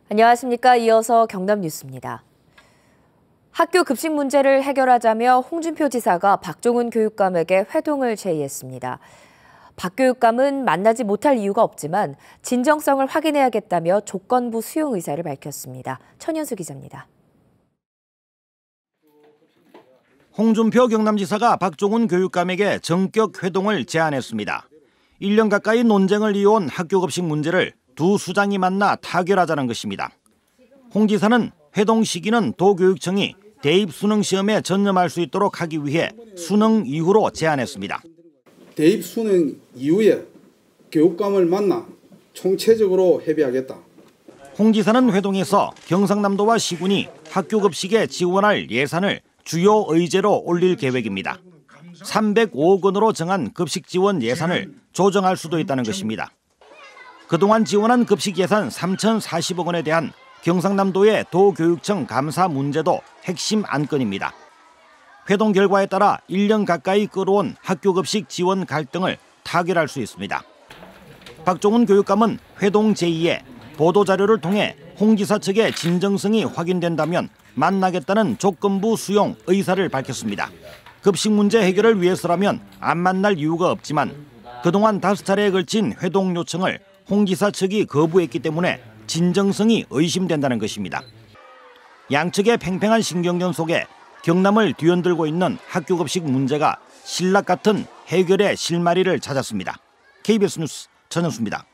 안녕하십니까. 이어서 경남 뉴스입니다. 학교 급식 문제를 해결하자며 홍준표 지사가 박종훈 교육감에게 회동을 제의했습니다. 박 교육감은 만나지 못할 이유가 없지만 진정성을 확인해야겠다며 조건부 수용 의사를 밝혔습니다. 천연수 기자입니다. 홍준표 경남지사가 박종훈 교육감에게 전격 회동을 제안했습니다. 1년 가까이 논쟁을 이어온 학교 급식 문제를 두 수장이 만나 타결하자는 것입니다. 홍 지사는 회동 시기는 도교육청이 대입 수능 시험에 전념할 수 있도록 하기 위해 수능 이후로 제안했습니다. 대입 수능 이후에 교육감을 만나 총체적으로 협의하겠다. 홍 지사는 회동에서 경상남도와 시군이 학교 급식에 지원할 예산을 주요 의제로 올릴 계획입니다. 305억 원으로 정한 급식 지원 예산을 조정할 수도 있다는 것입니다. 그동안 지원한 급식 예산 3,040억 원에 대한 경상남도의 도교육청 감사 문제도 핵심 안건입니다. 회동 결과에 따라 1년 가까이 끌어온 학교 급식 지원 갈등을 타결할 수 있습니다. 박종훈 교육감은 회동 제의에 보도자료를 통해 홍 지사 측의 진정성이 확인된다면 만나겠다는 조건부 수용 의사를 밝혔습니다. 급식 문제 해결을 위해서라면 안 만날 이유가 없지만 그동안 5차례에 걸친 회동 요청을 홍 지사 측이 거부했기 때문에 진정성이 의심된다는 것입니다. 양측의 팽팽한 신경전 속에 경남을 뒤흔들고 있는 학교 급식 문제가 신락 같은 해결의 실마리를 찾았습니다. KBS 뉴스 전현수입니다.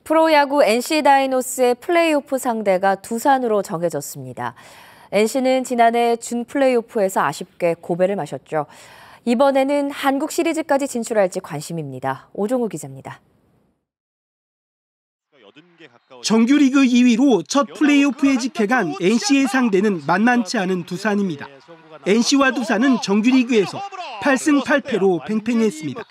프로야구 NC 다이노스의 플레이오프 상대가 두산으로 정해졌습니다. NC는 지난해 준 플레이오프에서 아쉽게 고배를 마셨죠. 이번에는 한국 시리즈까지 진출할지 관심입니다. 오종우 기자입니다. 정규리그 2위로 첫 플레이오프에 직행한 NC의 상대는 만만치 않은 두산입니다. NC와 두산은 정규리그에서 8승 8패로 팽팽했습니다.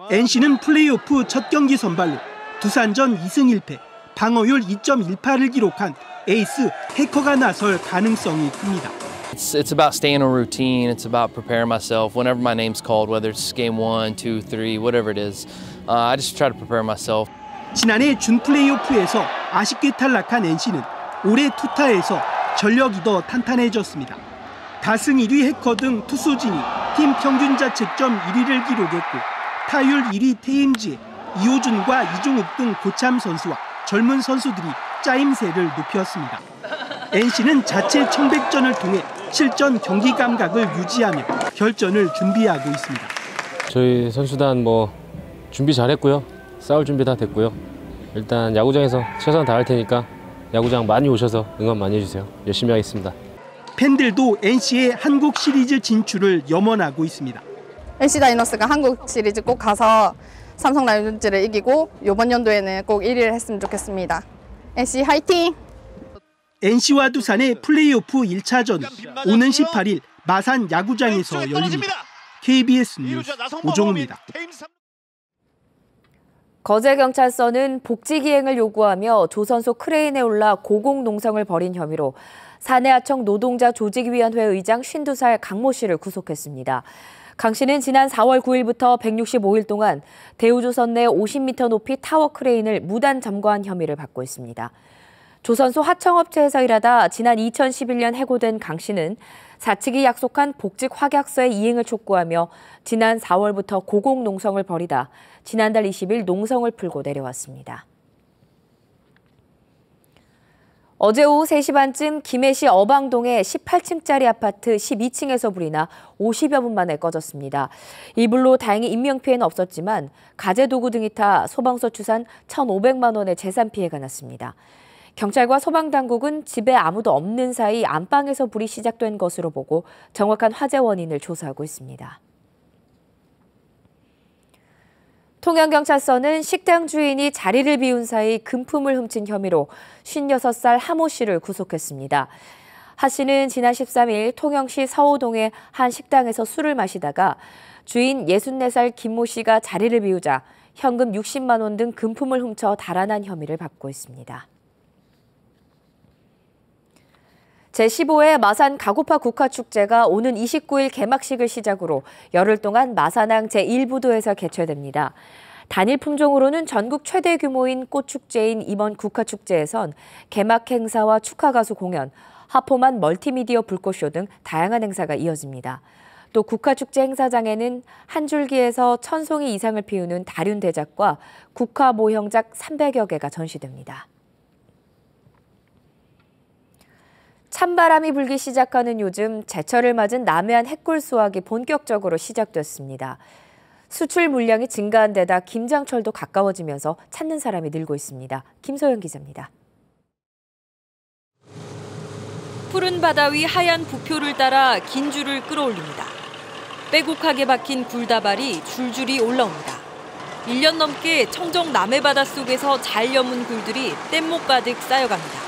NC는 플레이오프 첫 경기 선발로 두산전 2승 1패, 방어율 2.18을 기록한 에이스 해커가 나설 가능성이 큽니다. It's about staying in a routine. It's about preparing myself whenever my name's called, whether it's game 1, 2, 3, whatever it is. I just try to prepare myself. 지난해 준 플레이오프에서 아쉽게 탈락한 NC는 올해 투타에서 전력이 더 탄탄해졌습니다. 다승 1위 해커 등 투수진이 팀 평균 자책점 1위를 기록했고 타율 1위 테임즈의 이호준과 이종욱 등 고참 선수와 젊은 선수들이 짜임새를 높였습니다. NC는 자체 청백전을 통해 실전 경기 감각을 유지하며 결전을 준비하고 있습니다. 저희 선수단 준비 잘했고요. 싸울 준비 다 됐고요. 일단 야구장에서 최선을 다할 테니까 야구장 많이 오셔서 응원 많이 해주세요. 열심히 하겠습니다. 팬들도 NC의 한국 시리즈 진출을 염원하고 있습니다. NC 다이노스가 한국 시리즈 꼭 가서 삼성 라이온즈를 이기고 이번 연도에는 꼭 1위를 했으면 좋겠습니다. NC 화이팅! NC와 두산의 플레이오프 1차전은 오는 18일 마산 야구장에서 열립니다. KBS 뉴스 오종우입니다. 거제경찰서는 복지기행을 요구하며 조선소 크레인에 올라 고공농성을 벌인 혐의로 사내하청 노동자 조직위원회 의장 52살 강모 씨를 구속했습니다. 강 씨는 지난 4월 9일부터 165일 동안 대우조선 내 50m 높이 타워 크레인을 무단 점거한 혐의를 받고 있습니다. 조선소 하청업체에서 일하다 지난 2011년 해고된 강 씨는 사측이 약속한 복직 확약서의 이행을 촉구하며 지난 4월부터 고공농성을 벌이다 지난달 20일 농성을 풀고 내려왔습니다. 어제 오후 3시 반쯤 김해시 어방동의 18층짜리 아파트 12층에서 불이 나 50여 분 만에 꺼졌습니다. 이 불로 다행히 인명피해는 없었지만 가재도구 등이 타 소방서 추산 1,500만 원의 재산 피해가 났습니다. 경찰과 소방당국은 집에 아무도 없는 사이 안방에서 불이 시작된 것으로 보고 정확한 화재 원인을 조사하고 있습니다. 통영경찰서는 식당 주인이 자리를 비운 사이 금품을 훔친 혐의로 56살 하모 씨를 구속했습니다. 하 씨는 지난 13일 통영시 서호동의 한 식당에서 술을 마시다가 주인 64살 김모 씨가 자리를 비우자 현금 60만 원 등 금품을 훔쳐 달아난 혐의를 받고 있습니다. 제15회 마산 가고파 국화축제가 오는 29일 개막식을 시작으로 열흘 동안 마산항 제1부도에서 개최됩니다. 단일 품종으로는 전국 최대 규모인 꽃축제인 이번 국화축제에선 개막 행사와 축하 가수 공연, 하포만 멀티미디어 불꽃쇼 등 다양한 행사가 이어집니다. 또 국화축제 행사장에는 한 줄기에서 1000송이 이상을 피우는 다륜대작과 국화 모형작 300여 개가 전시됩니다. 찬바람이 불기 시작하는 요즘 제철을 맞은 남해안 해꿀 수확이 본격적으로 시작됐습니다. 수출 물량이 증가한 데다 김장철도 가까워지면서 찾는 사람이 늘고 있습니다. 김소연 기자입니다. 푸른 바다 위 하얀 부표를 따라 긴 줄을 끌어올립니다. 빼곡하게 박힌 굴다발이 줄줄이 올라옵니다. 1년 넘게 청정 남해바다 속에서 잘 여문 굴들이 뗏목 가득 쌓여갑니다.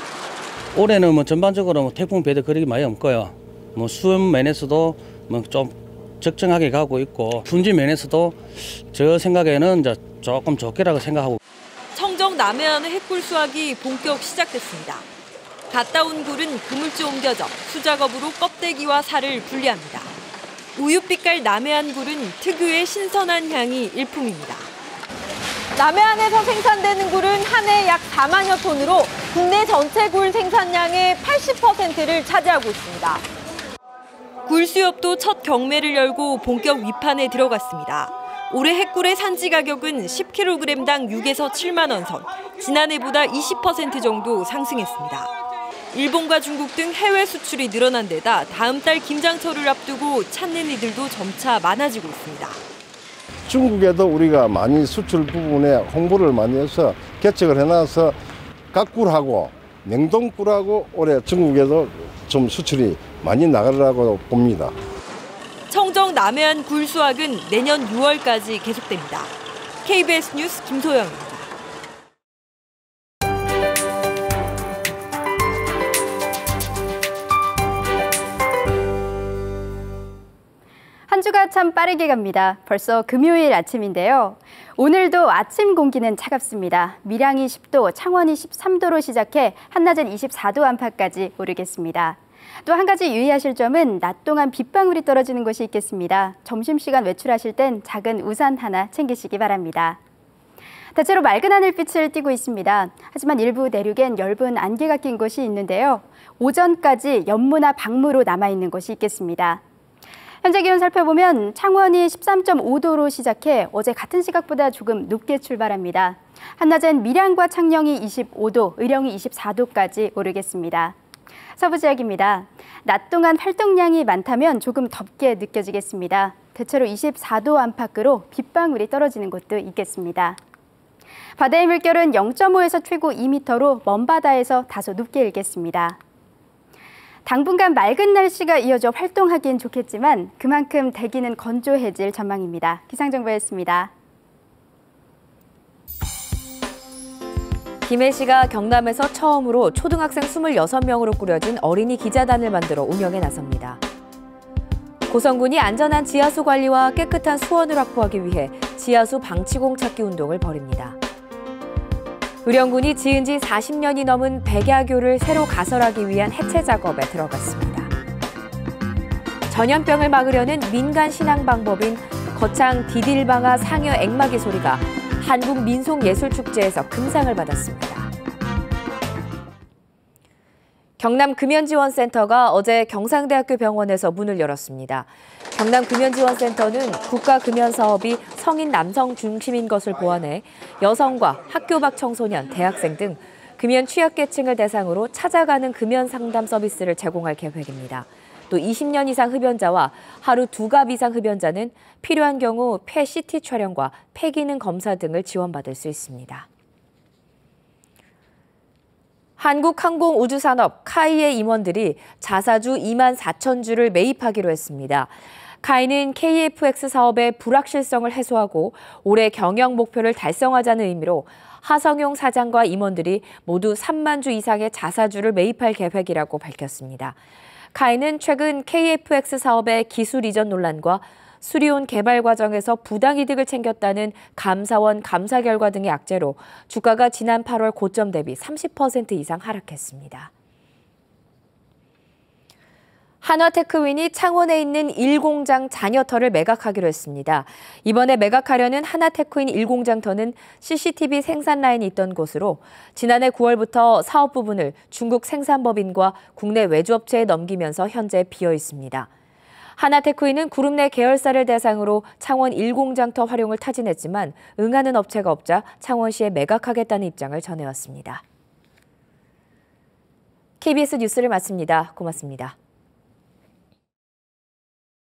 올해는 뭐 전반적으로 태풍 배도 그렇게 많이 없고요. 뭐 수온 면에서도 뭐 좀 적정하게 가고 있고 품질 면에서도 저 생각에는 이제 조금 좋게라고 생각하고. 청정 남해안의 해꿀 수확이 본격 시작됐습니다. 갔다 온 굴은 그물째 옮겨져 수작업으로 껍데기와 살을 분리합니다. 우윳빛깔 남해안 굴은 특유의 신선한 향이 일품입니다. 남해안에서 생산되는 굴은 한 해 약 4만여 톤으로 국내 전체 굴 생산량의 80%를 차지하고 있습니다. 굴 수협도 첫 경매를 열고 본격 위판에 들어갔습니다. 올해 해꿀의 산지 가격은 10kg당 6에서 7만 원 선, 지난해보다 20% 정도 상승했습니다. 일본과 중국 등 해외 수출이 늘어난 데다 다음 달 김장철을 앞두고 찾는 이들도 점차 많아지고 있습니다. 중국에도 우리가 많이 수출 부분에 홍보를 많이 해서 개척을 해놔서 갓굴하고 냉동굴하고 올해 중국에도 좀 수출이 많이 나가려고 봅니다. 청정 남해안 굴 수확은 내년 6월까지 계속됩니다. KBS 뉴스 김소영입니다. 한 주가 참 빠르게 갑니다. 벌써 금요일 아침인데요. 오늘도 아침 공기는 차갑습니다. 밀양이 10도, 창원이 13도로 시작해 한낮은 24도 안팎까지 오르겠습니다. 또 한 가지 유의하실 점은 낮 동안 빗방울이 떨어지는 곳이 있겠습니다. 점심시간 외출하실 땐 작은 우산 하나 챙기시기 바랍니다. 대체로 맑은 하늘빛을 띠고 있습니다. 하지만 일부 내륙엔 엷은 안개가 낀 곳이 있는데요. 오전까지 연무나 방무로 남아있는 곳이 있겠습니다. 현재 기온 살펴보면 창원이 13.5도로 시작해 어제 같은 시각보다 조금 높게 출발합니다. 한낮엔 밀양과 창녕이 25도, 의령이 24도까지 오르겠습니다. 서부 지역입니다. 낮 동안 활동량이 많다면 조금 덥게 느껴지겠습니다. 대체로 24도 안팎으로 빗방울이 떨어지는 곳도 있겠습니다. 바다의 물결은 0.5에서 최고 2m로 먼 바다에서 다소 높게 일겠습니다. 당분간 맑은 날씨가 이어져 활동하기엔 좋겠지만 그만큼 대기는 건조해질 전망입니다. 기상정보였습니다. 김해시가 경남에서 처음으로 초등학생 26명으로 꾸려진 어린이 기자단을 만들어 운영에 나섭니다. 고성군이 안전한 지하수 관리와 깨끗한 수원을 확보하기 위해 지하수 방치공 찾기 운동을 벌입니다. 의령군이 지은 지 40년이 넘은 백야교를 새로 가설하기 위한 해체 작업에 들어갔습니다. 전염병을 막으려는 민간 신앙 방법인 거창 디딜방아 상여 앵마기 소리가 한국민속예술축제에서 금상을 받았습니다. 경남금연지원센터가 어제 경상대학교 병원에서 문을 열었습니다. 경남금연지원센터는 국가금연사업이 성인 남성 중심인 것을 보완해 여성과 학교 밖 청소년, 대학생 등 금연 취약계층을 대상으로 찾아가는 금연 상담 서비스를 제공할 계획입니다. 또 20년 이상 흡연자와 하루 2갑 이상 흡연자는 필요한 경우 폐 CT 촬영과 폐 기능 검사 등을 지원받을 수 있습니다. 한국항공우주산업 카이의 임원들이 자사주 2만 4천 주를 매입하기로 했습니다. 카이는 KFX 사업의 불확실성을 해소하고 올해 경영 목표를 달성하자는 의미로 하성용 사장과 임원들이 모두 3만 주 이상의 자사주를 매입할 계획이라고 밝혔습니다. 카이는 최근 KFX 사업의 기술 이전 논란과 수리온 개발 과정에서 부당이득을 챙겼다는 감사원 감사 결과 등의 악재로 주가가 지난 8월 고점 대비 30% 이상 하락했습니다. 한화테크윈이 창원에 있는 1공장 잔여터를 매각하기로 했습니다. 이번에 매각하려는 한화테크윈 1공장터는 CCTV 생산 라인이 있던 곳으로 지난해 9월부터 사업 부분을 중국 생산법인과 국내 외주업체에 넘기면서 현재 비어 있습니다. 한화테크윈은 그룹 내 계열사를 대상으로 창원 1공장터 활용을 타진했지만 응하는 업체가 없자 창원시에 매각하겠다는 입장을 전해왔습니다. KBS 뉴스를 마칩니다. 고맙습니다.